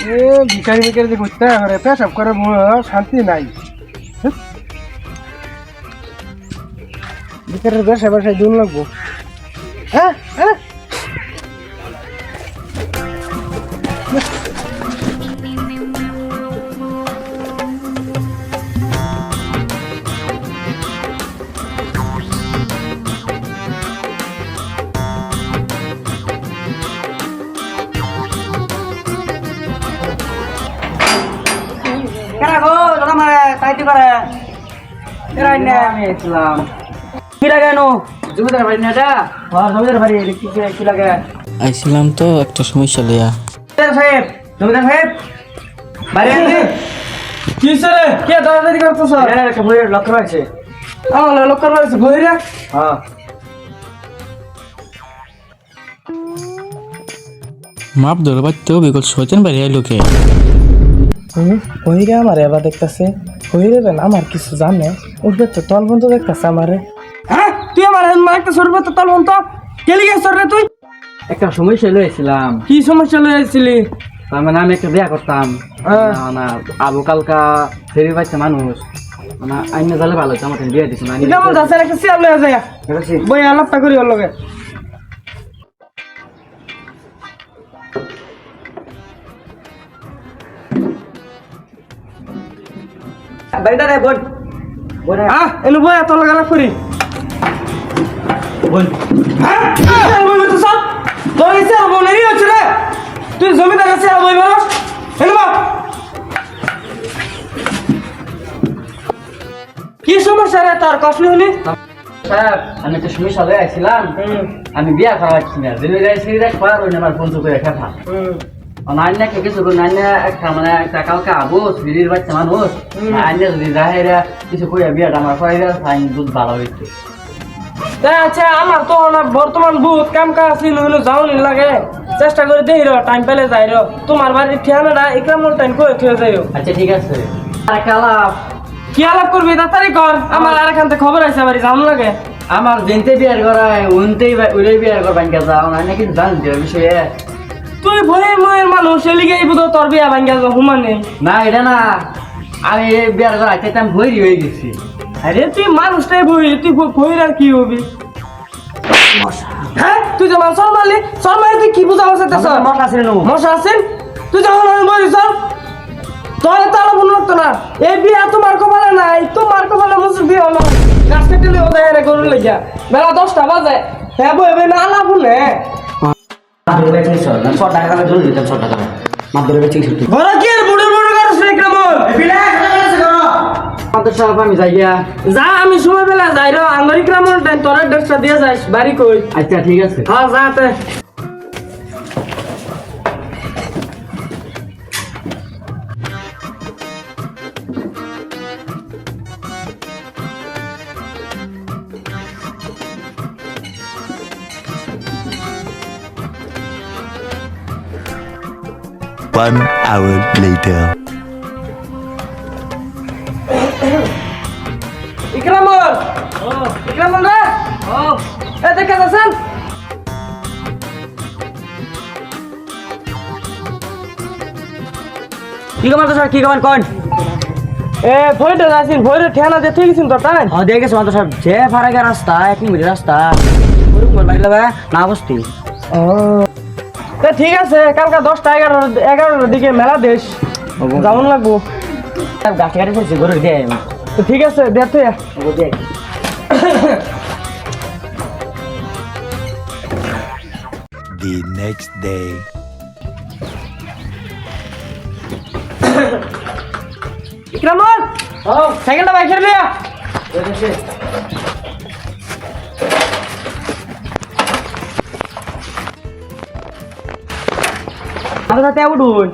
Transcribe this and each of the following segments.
এ ভিখারি ভিখারি যে ঘুরতে হবে পেশাব করে শান্তি নাই। ভিখারির বেশা বেশায় দূর লাগবো। হ্যাঁ হ্যাঁ আইছিলাম তো একটা সমস্যা লইয়া। মাপ ধরে বাচ্চাও বিকল শয়তান বাড়ি আইলো কে? হইরে আমার এবার দেখতেছে হইরে বেন আমার কিছু জানে উঠবে তো তল বন্ধ দেখতেছে আমারে। হ্যাঁ তুই আমার একটা সরবে তো তল বন্ধ কেলি গেছ রে তুই? একটা সমস্যা লইছিলাম। কি সমস্যা লইছিলি? তার মানে আমি একটা বিয়া করতাম না, আবু কালকা ফেরি পাইছে মানুষ মানে আইনে জালে ভালো হচ্ছে, আমাকে বিয়ে দিচ্ছে না। কেমন যাচ্ছে একটা সিয়ার লয়ে যায় বই আলাপটা করি ওর লগে। বাড়িটা রে বোন বোন এলো বই এত লগে আলাপ করি বোন। তোর ইচ্ছে বোনেরই হচ্ছে রে, তুই জমিদার কাছে বই বেরো এলো বা কি সমস্যা রে তার কসলি হলি? স্যার আমি একটা সমস্যা লয়ে আইছিলাম, আমি বিয়া করা হচ্ছি না করার ওই আমার ফোন করে খেফা অনান্য কিছু অন্যান্য একটা মানে একটা কালকে আবু সিঁড়ির বাচ্চা মানুষ অন্য যদি যাহেরা কিছু কইয়া বিয়াটা আমার করাইয়া ফাইন দুধ ভালো হইতো। আচ্ছা আমার তো বর্তমান বহুত কাম কাজ ছিল হলো যাওনি লাগে, চেষ্টা করে দেই টাইম পেলে যাই তোমার বাড়ির ঠিকানাটা ইকরামুল টাইম করে থুয়ে যাইও। আচ্ছা ঠিক আছে। আর একটা আলাপ কি আলাপ করবি তাড়াতাড়ি কর, আমার আর এখান থেকে খবর আছে বাড়ি যাওন লাগে। আমার যেনতে বিয়ার করায় উনতেই উড়ে বিয়ার করবেন কে যাও না কিন্তু জানেন যে বিষয়ে তুই ভয়ের ময়ের মানুষ এলিগে এই বুধ তোর বিয়া ভাঙ্গা যাও হুমান নেই না এটা না, আমি বিয়ার করাই আমি ভৈরি হয়ে গেছি। আরে তুই মানুষটাই বই, তুই ভয়ের আর কি হবি? হ্যাঁ তুই যখন সর মারলি তুই কি বুঝা আছে মশা আছে মশা আছেন তুই যখন বলি সর তোর তো আলো মনে হতো না এই বিয়া তোমার কপালে নাই, তোমার কপালে মুসুর দিও না গাছ কেটে লিও যায় রে গরু লেগিয়া বেলা 10টা বাজে হ্যাঁ বই না আলা শুনে ঘরে কি আর বুড়ো বুড়ো করছ রে কেমন আমি যাই গিয়া যা আমি সময় বেলা যাই রে আমার কেমন টাইম তোর ড্রেসটা দিয়ে যাস বাড়ি কই। আচ্ছা ঠিক আছে। হ্যাঁ যাতে One hour later. Ikramul Ikramul রে এ দেখে যাচ্ছেন কি কমান তো স্যার কি কমান কোন এ ভইটা যাচ্ছেন ভইরে ঠিকানা দিয়ে ঠিক আছেন তো তাই? হ্যাঁ দিয়ে গেছে সাহেব যে ফারাগা রাস্তা 1 মিনিট রাস্তা বাইরে না বসতি। ও ঠিক আছে কালকে 10টা 11টার দিকে মেলা দেশ যাওন লাগবো। গাছ গাড়ি করছি ঘরে দিয়ে তো ঠিক আছে দেখতে The next day. ইকরামুল সাইকেলটা বাইকের লিয়া আমার সাথে উঠুন।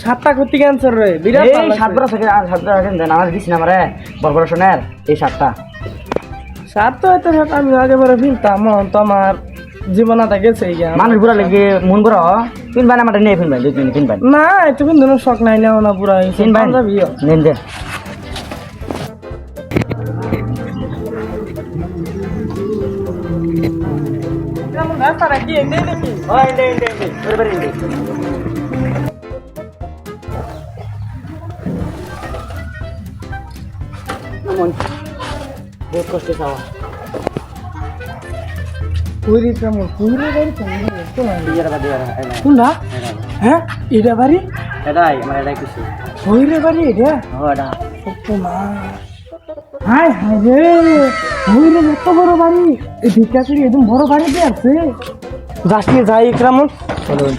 7টা করতে ক্যান্সার রে বিরাট এই 7 বড় থেকে 7 বড় রাখেন দেন আমার দিছি না আমারে কর্পোরেশনের এই 7টা 7 তো এত শার্ট আমি আগে পরে ফিরতাম তো আমার জীবনটা গেছে মানুষ বুড়া লেগে মন বড় তিনবার আমার নিয়ে ফিনবেন 2 তিনবার না এত কিন্তু শখ নাই নেও না পুরা তিনবার যাবিও নেন দেন। তারা কি এনে নাকি ওই দে ওরে বাড়ি দে মন বহুত কষ্ট খাওয়া পুরি কেমন পুরি বাড়ি কেমন তো না বিয়ার বাদে কোনটা হ্যাঁ এটা বাড়ি এটাই আমার এটাই কিছু হইরে বাড়ি এটা ওটা সত্যি মা হায় হায় রে হইরে এত বড় বাড়ি এই ভিক্ষা করি একদম বড় বাড়িতে আছে যাসনি যাই কেমন চলুন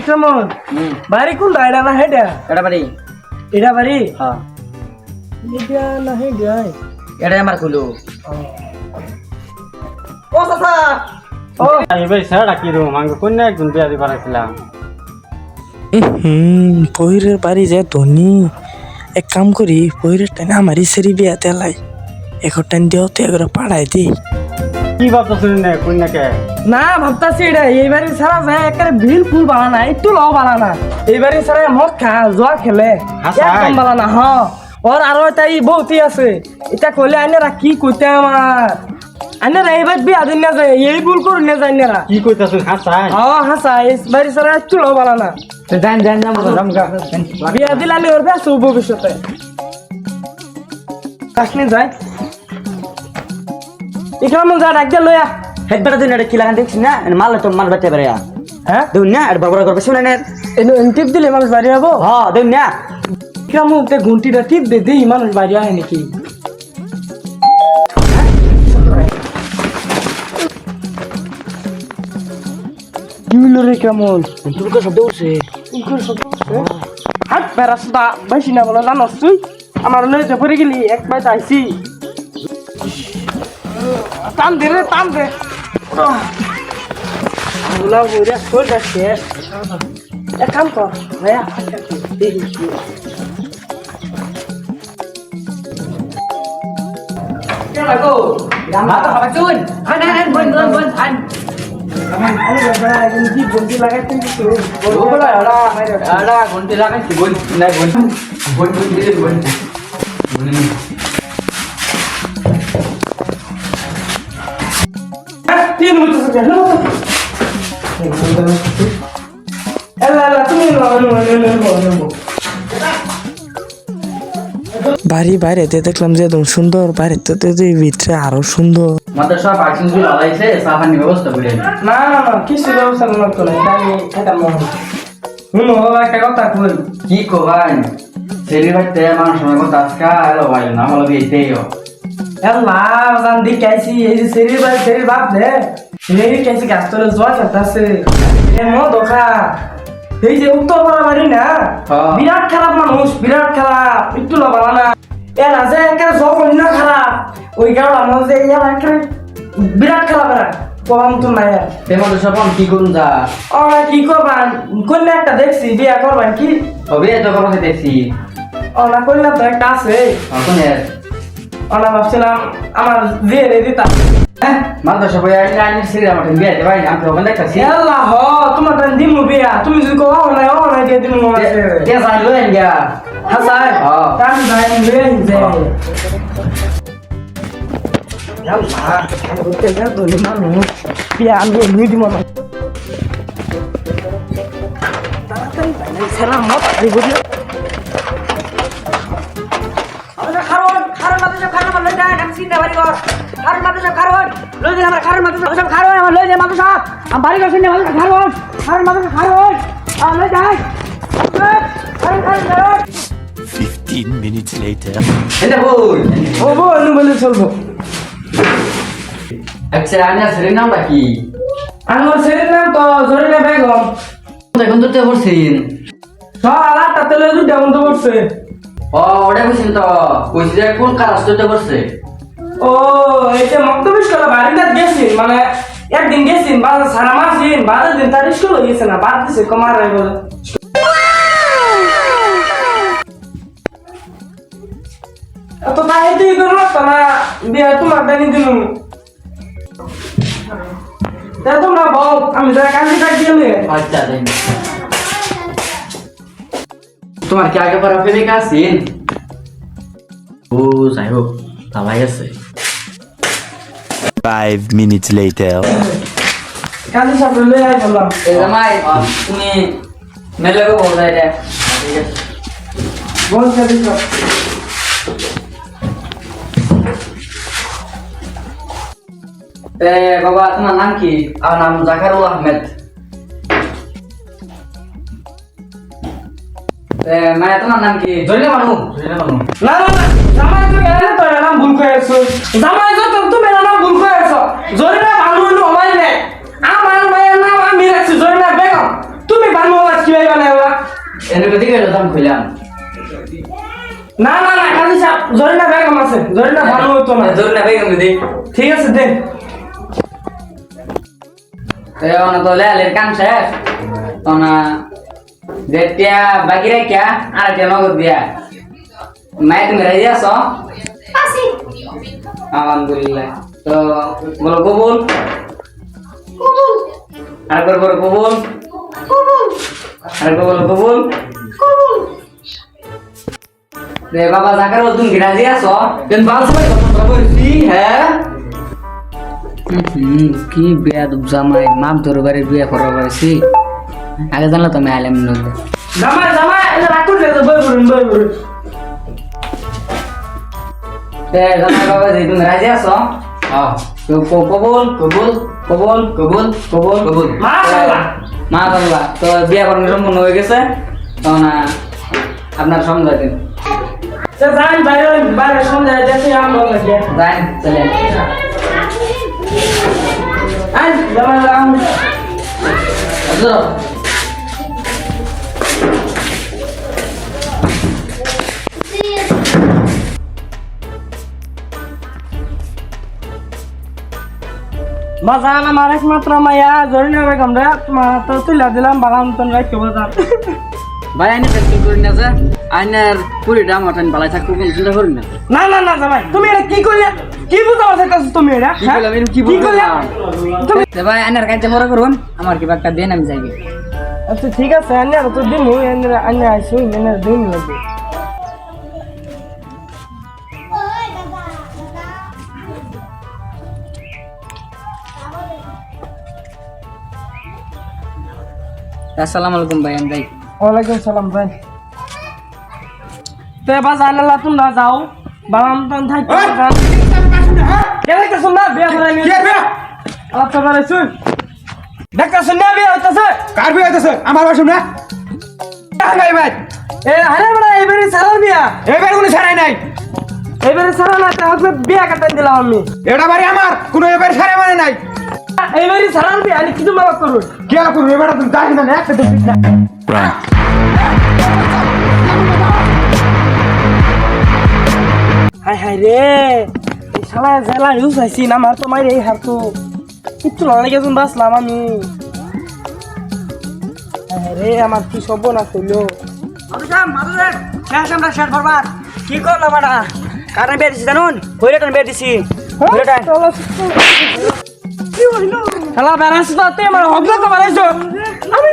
কেমন বাড়ি কোনটা এটা না হেডা এটা বাড়ি এটা বাড়ি হ্যাঁ এটা না হেডা এটাই আমার খুলো ও চাচা ও ভাই স্যার কি রুম আমি কোন একজন বিয়া দিবার ছিলাম পহিরের বাড়ি যে ধনী এক কাম করি পহিরের টাইনে আমারই সেরি বিয়া তেলাই এখন টাইম দিও তো এগুলো পাড়াই দিই কি ভাবতা শুনি না কন্যাকে না ভাবতাছি এটা এইবারে সারা যায় একেবারে বিল ফুল বানানা একটু লও বানানা এইবারে সারা মদ খা জোয়া খেলে হাসাই। একদম বানানা হ ওর আরো তাই বহুতই আছে এটা কইলে আইনারা কি কইতে আমার আইনারা এইবার বিয়া দিন না যায় এই ভুল করুন না যায় আইনারা কি কইতাছ হাসাই হাসা এইবারে সারা একটু লও বানানা জান জামগা বিয়া দিলালে ওর বেশ ভবিষ্যতে কাশ্মীর যায় ইকরামুল যা ডাক দিয়ে লইয়া হেডবার দিন এটা কি লাগান দেখছিস না মাল তো মাল বাতে পারে হ্যাঁ দেউন না এটা বড় করবে শুনে নে টিপ দিলে মানুষ বাড়ি যাবো হ্যাঁ দেউন না ইকরামুল তে ঘুন্টিটা টিপ দে দেই মানুষ বাড়ি আয় নাকি কি হইল রে কেমন তুলকে শব্দ উঠছে হাট বেড়াসটা বেশি না বলে জানোস তুই আমার লইতে পড়ে গেলি এক পাইতে আইসি টান দে রে টান দে ওলা বইরা শোলটা শেষ এক কাম কর ভাইয়া মাথা খাবা চুন আন বন আন কি বন্দি লাগাইছেন কিছু বলা আড়া ঘন্টি লাগাইছি বল না বল দিলে বল তিন মিনিট কেন বাড়ি বাইরেতে দেখলাম যে একদম সুন্দর বাইরেতে ভিতরে আরো সুন্দর মাত্র সব আইসিন গুলো লাগাইছে সাফানি ব্যবস্থা করে না না না কিছু ব্যবস্থা করতো না তাই এটা মনে শুনো একটা কথা কই কি কো ভাই সেরি ভাইতে মানুষ সময় কথা আজকা এলো ভাই না হলো এইতেইও আল্লাহ জান দেখাইছি এই যে সেরির বাপ দে সেরি কেসি গাছ তোলে জোয়া খেলতেছে এ মো দোকা এই যে উত্তর পাড়া বাড়ি না হ্যাঁ। বিরাট খারাপ মানুষ বিরাট খারাপ একটু লবানা না এ না যে একটা জব অন্য খারাপ ওই কারণে আমার যে ইয়ার একটা বিরাট খারাপ এরা কম তো নাই আর তেমন সব কি করুন যা ও কি করবান কন্যা একটা দেখছি বিয়া করবান কি তবে এত কথা দেখছি ও না কন্যা তো একটা আছে এখন ওনা ভাবছিলাম আমার বিয়ে রে দিতাম মাত্র সবাই আইনের সেরি আমার বিয়ে দে ভাই আমি ওখানে দেখছি আল্লাহ হ তোমার টাইম দিমু বিয়া তুমি যদি কো ও নাই দিয়ে দিমু কে জান লইন গিয়া হাসাই হ্যাঁ। তাম যাই লয়ে যে আল্লাহ বলতে যা দলি মানুষ বিয়া আমি এমনি দিমু না তাড়াতাড়ি বাইরে সেরা মত দিব দিও বাড়ি গেছে খারণ খারণ আমার যাই 15 minutes later. এটা বল ও বল বলে চলবো আচ্ছা আইনা সেরি নাম কি আমার ছেলের নাম তো জরিনা বেগম এখন তো বলছিন সকাল 8টা তেলে দুটা বন্ধ করছে ও ওটা বুঝছেন তো কইছি যে কোন কাজ করতে করছে ও এটা মক্তব স্কুলে বাড়িতে গেছি মানে একদিন গেছি বাজার সারা মাস দিন বাজার দিন তার স্কুল হয়ে গেছে না বাদ দিছে কমার রাই বলে এত তাই তুই করলো না বিয়া তোমার বেনি দিলু তা তোমরা বল আমি যারা কান্দি কাট দিলে আচ্ছা দেন তোমার কি আগে পর প্রেমিকা আছেন ও যাই হোক ভালাই আছে 5 minutes later. কাজের সাথে লয়ে আই বললাম এই জামাই তুমি মেলে গো বল এটা ঠিক আছে বলছে দিছ বাবা তোমার নাম কি আমার নাম জাকারুল আহমেদ মায়া তোমার নাম কি জরিনা মানু না না না জামাই তো গেলে তো এর নাম ভুল করেছো জামাই তো তুমি এর নাম ভুল করেছো জরিনা ভালো হলো হয় না আমার মায়ের নাম আমি রাখছি জরিনা বেগম তুমি ভালো আজ কি হইবা না এনে কদি গেল দাম কইলাম না না না কাজী সাহেব জরিনা বেগম আছে জরিনা ভালো হতো না জরিনা বেগম দি ঠিক আছে দেন না তো লেলের কাম শেষ তো না দেটিয়া বাকি রাখিয়া আর একটা নগদ দিয়া মায়ে তুমি রাজি আছো আছি আলহামদুলিল্লাহ তো বলো কবুল কবুল আর করে বলো কবুল কবুল আর করে বলো কবুল কবুল রে বাবা জাকার তুমি কি রাজি আছো কেন বাল সবাই কথা বলছি হ্যাঁ কি বিয়া দুব জামাই মাপ দরবারে বিয়া করা হয়েছে আগে জানলে তো আমি আইলাম নদী জামাই জামাই এটা রাখুন না বই বলুন জামাই বাবা যে তুমি রাজি আছো তো কবুল কবুল কবুল কবুল কবুল কবুল মাশাআল্লাহ মাশাআল্লাহ তো বিয়া করানো সম্পূর্ণ হয়ে গেছে তখন আপনার সমঝা দিন তো জান বাইরে বাইরে সন্ধ্যা দেখে আমরা লাগে যাই চলেন আই জামাই লাগাম আচ্ছা বাজান আমার একমাত্র মাইয়া জরিনা বেগম রে তোমার তো তুইলা দিলাম বালাম তন রাখি বাজান ভাই আইনে টেনশন করি না যে আইনের পুরি দাম আটান বালাই থাকবো কোনো চিন্তা করি না না না না জামাই তুমি এটা কি করলে কি বুঝাও চাইতাছ তুমি এটা কি করলাম এরকম কি করলে বললাম তুমি ভাই আইনের কাছে বড় করুন আমার কি একটা দেন আমি যাইবে আচ্ছা ঠিক আছে আন্য তো দিন হই আন্য আইসু এনে দিন লাগবে আসসালামু আলাইকুম ভাই আমি যাই ওয়ালাইকুম সালাম ভাই তে বাজান আল্লাহ তোমরা যাও বালাম তন থাকি কেন কে শুননা বিয়া করে নি আচ্ছা বারে শুন দেখা শুননা বিয়া হইতাছে কার বিয়ে হইতেছে আমার বাসুম না ভাই ভাই এ আরে বড় এবারে সারা বিয়া এবার কোনো ছাড়াই নাই এবারে সারা না তাহলে বিয়া কাটাই দিলাম আমি এটা বাড়ি আমার কোনো এবার ছাড়া মানে নাই এবারে সারা বিয়া আমি কিছু মারা করুন কি আর করবো এবার তুমি জানি না একটা দেখবি না Run. হাই হাই রে এই শালা জেলা নিউজ আইছি না আমার তো মাইরে এই হার তো কিচ্ছু না লাগে যখন বাসলাম আমি হাই হাই রে আমার কি সব না কইলো কি করলাম মারা কারণ বের দিছি জানুন হইরেটান বের দিছি শালা বেরাস পাতে আমার হগলা তো বানাইছো আমি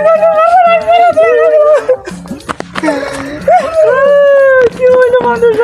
কি হইলো মানুষ